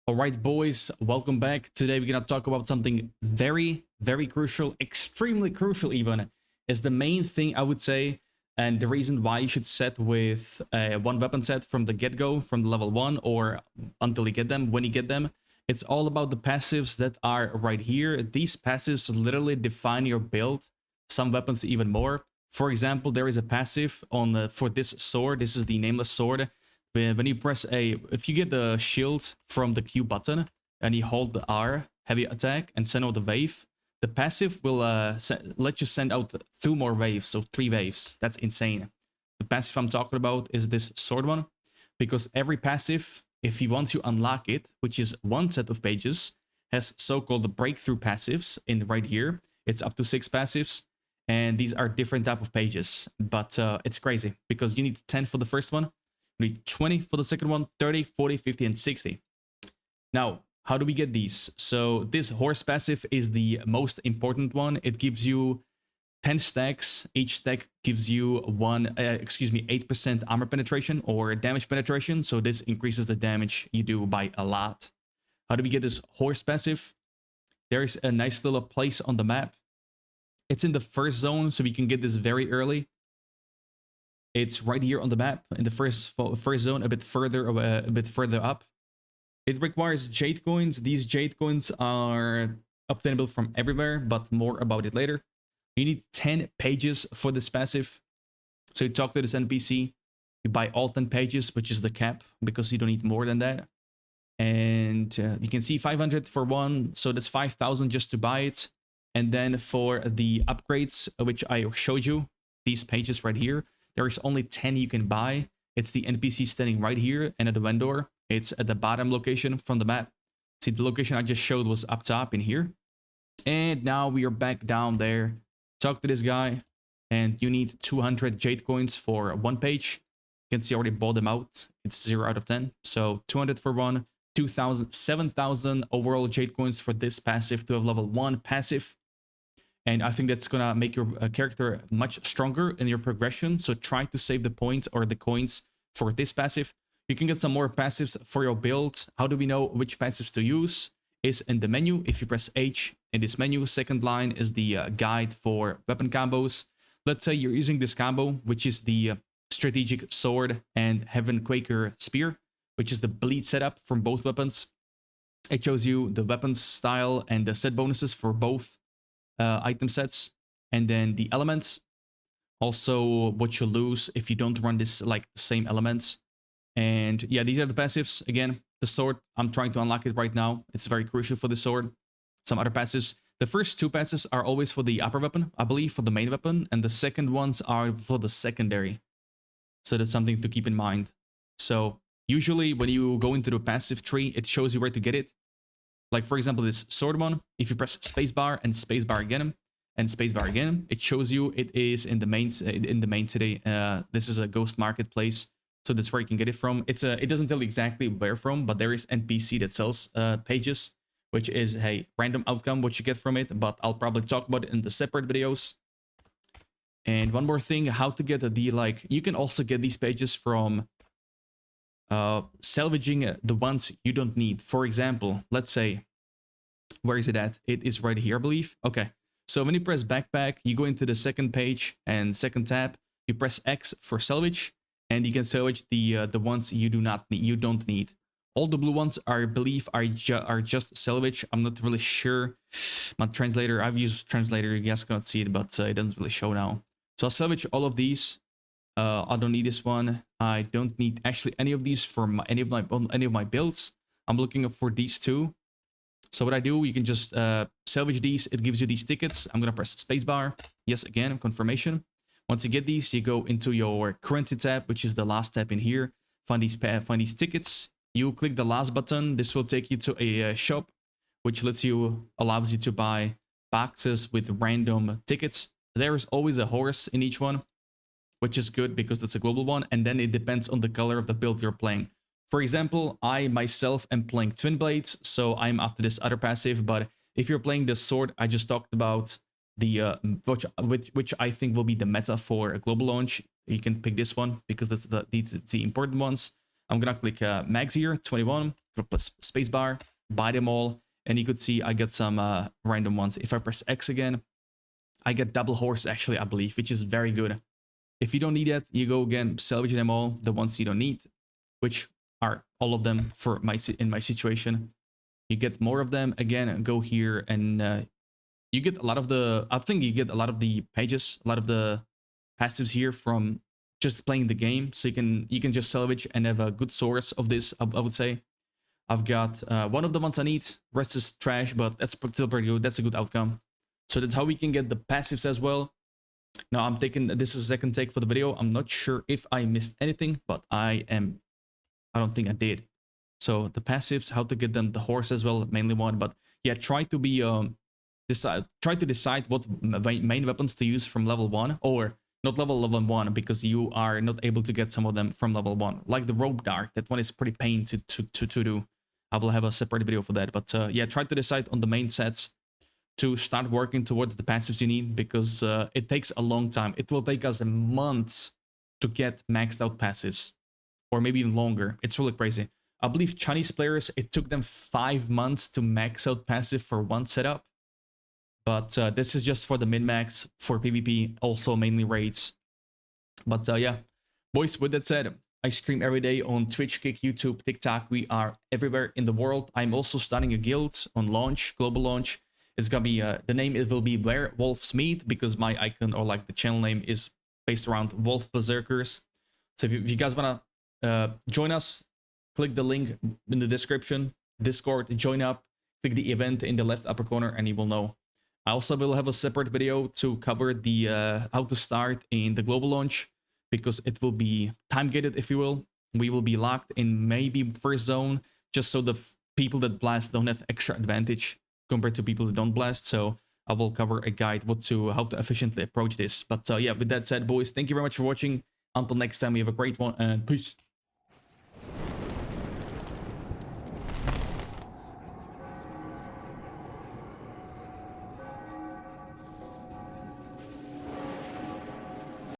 All right, boys, welcome back. Today we're going to talk about something very, very crucial, extremely crucial even, is the main thing I would say, and the reason why you should set with one weapon set from the get-go, from the level 1 or until you get them, when you get them. It's all about the passives that are right here. These passives literally define your build, some weapons even more. For example, there is a passive on for this sword. This is the nameless sword. When you press A, if you get the shield from the Q button and you hold the R, heavy attack, and send out the wave, the passive will let you send out 2 more waves, so 3 waves. That's insane. The passive I'm talking about is this sword one, because every passive, if you want to unlock it, which is one set of pages, has so-called breakthrough passives in right here. It's up to 6 passives, and these are different type of pages, but it's crazy because you need 10 for the first one. You need 20 for the second one, 30, 40, 50, and 60. Now, how do we get these? So this horse passive is the most important one. It gives you 10 stacks. Each stack gives you 8% armor penetration or damage penetration. So this increases the damage you do by a lot. How do we get this horse passive? There is a nice little place on the map. It's in the first zone, so we can get this very early. It's right here on the map in the first zone, a bit further up. It requires jade coins. These jade coins are obtainable from everywhere, but more about it later. You need 10 pages for this passive. So you talk to this NPC, you buy all 10 pages, which is the cap, because you don't need more than that. And you can see 500 for one, so that's 5,000 just to buy it. And then for the upgrades, which I showed you, these pages right here, there is only 10 you can buy. It's the NPC standing right here, and at the vendor, it's at the bottom location from the map. See, the location I just showed was up top in here. And now we are back down there. Talk to this guy, and you need 200 jade coins for one page. You can see I already bought them out. It's 0 out of 10. So 200 for one, 2,000, 7,000 overall jade coins for this passive to have level 1 passive. And I think that's gonna make your character much stronger in your progression. So try to save the points or the coins for this passive. You can get some more passives for your build. How do we know which passives to use? Is in the menu. If you press H in this menu, second line is the guide for weapon combos. Let's say you're using this combo, which is the strategic sword and Heaven Quaker spear, which is the bleed setup from both weapons. It shows you the weapons style and the set bonuses for both item sets, and then the elements, also what you lose if you don't run this like the same elements. And yeah, these are the passives. Again, the sword, I'm trying to unlock it right now. It's very crucial for the sword. Some other passives, the first 2 passives are always for the upper weapon, I believe, for the main weapon, and the second ones are for the secondary. So that's something to keep in mind. So usually when you go into the passive tree, it shows you where to get it. Like, for example, this sword one, if you press spacebar and spacebar again, and spacebar again, it shows you it is in the main city. This is a ghost marketplace, so that's where you can get it from. It doesn't tell you exactly where from, but there is NPC that sells pages, which is a random outcome what you get from it, but I'll probably talk about it in the separate videos. And one more thing, how to get you can also get these pages from salvaging the ones you don't need. For example, let's say, where is it at? It is right here, I believe. Okay, so when you press backpack, you go into the second page and second tab, you press X for salvage, and you can salvage the ones you don't need. All the blue ones are, I believe, are just salvage. I'm not really sure. My translator, I've used translator, you guys cannot see it, but it doesn't really show now. So I'll salvage all of these. I don't need this one. I don't need actually any of these for any of my builds. I'm looking for these 2. So what I do, you can just salvage these. It gives you these tickets. I'm gonna press spacebar. Yes, again, confirmation. Once you get these, you go into your currency tab, which is the last tab in here. Find these tickets. You click the last button. This will take you to a shop, which allows you to buy boxes with random tickets. There is always a horse in each one, which is good because that's a global one, and then it depends on the color of the build you're playing. For example, I myself am playing Twin Blades, so I'm after this other passive, but if you're playing the sword I just talked about, the which I think will be the meta for a global launch, you can pick this one because that's the important ones. I'm gonna click max here, 21. plus spacebar, buy them all, and you could see I get some random ones. If I press X again, I get double horse actually, I believe, which is very good. If you don't need that, you go again, salvage them all, the ones you don't need, which are all of them for in my situation. You get more of them again, go here, and you get a lot of the, I think you get a lot of the pages, a lot of the passives here from just playing the game. So you can just salvage and have a good source of this, I would say. I've got one of the ones I need, rest is trash, but that's still pretty good. That's a good outcome. So that's how we can get the passives as well. Now I'm taking, this is a second take for the video. I'm not sure if I missed anything, but I don't think I did. So the passives, how to get them, the horse as well, mainly one. But yeah, try to be try to decide what main weapons to use from level 1, or not level 1, because you are not able to get some of them from level 1, like the rope dart. That one is pretty pain to do. I will have a separate video for that. But yeah, try to decide on the main sets to start working towards the passives you need, because it takes a long time. It will take us months to get maxed out passives, or maybe even longer. It's really crazy. I believe Chinese players, it took them 5 months to max out passive for one setup. But this is just for the min-max, for PvP, also mainly raids. But yeah, boys, with that said, I stream every day on Twitch, Kick, YouTube, TikTok. We are everywhere in the world. I'm also starting a guild on launch, global launch. It's gonna be, the name, it will be Werewolf's Meat, because my icon, or like the channel name, is based around wolf berserkers. So if you guys wanna join us, click the link in the description, Discord, join up, click the event in the left upper corner, and you will know. I also will have a separate video to cover the how to start in the global launch, because it will be time gated, if you will. We will be locked in maybe first zone, just so the people that blast don't have extra advantage compared to people that don't blast. So I will cover a guide how to efficiently approach this. But yeah, with that said, boys, thank you very much for watching. Until next time, we have a great one, and peace.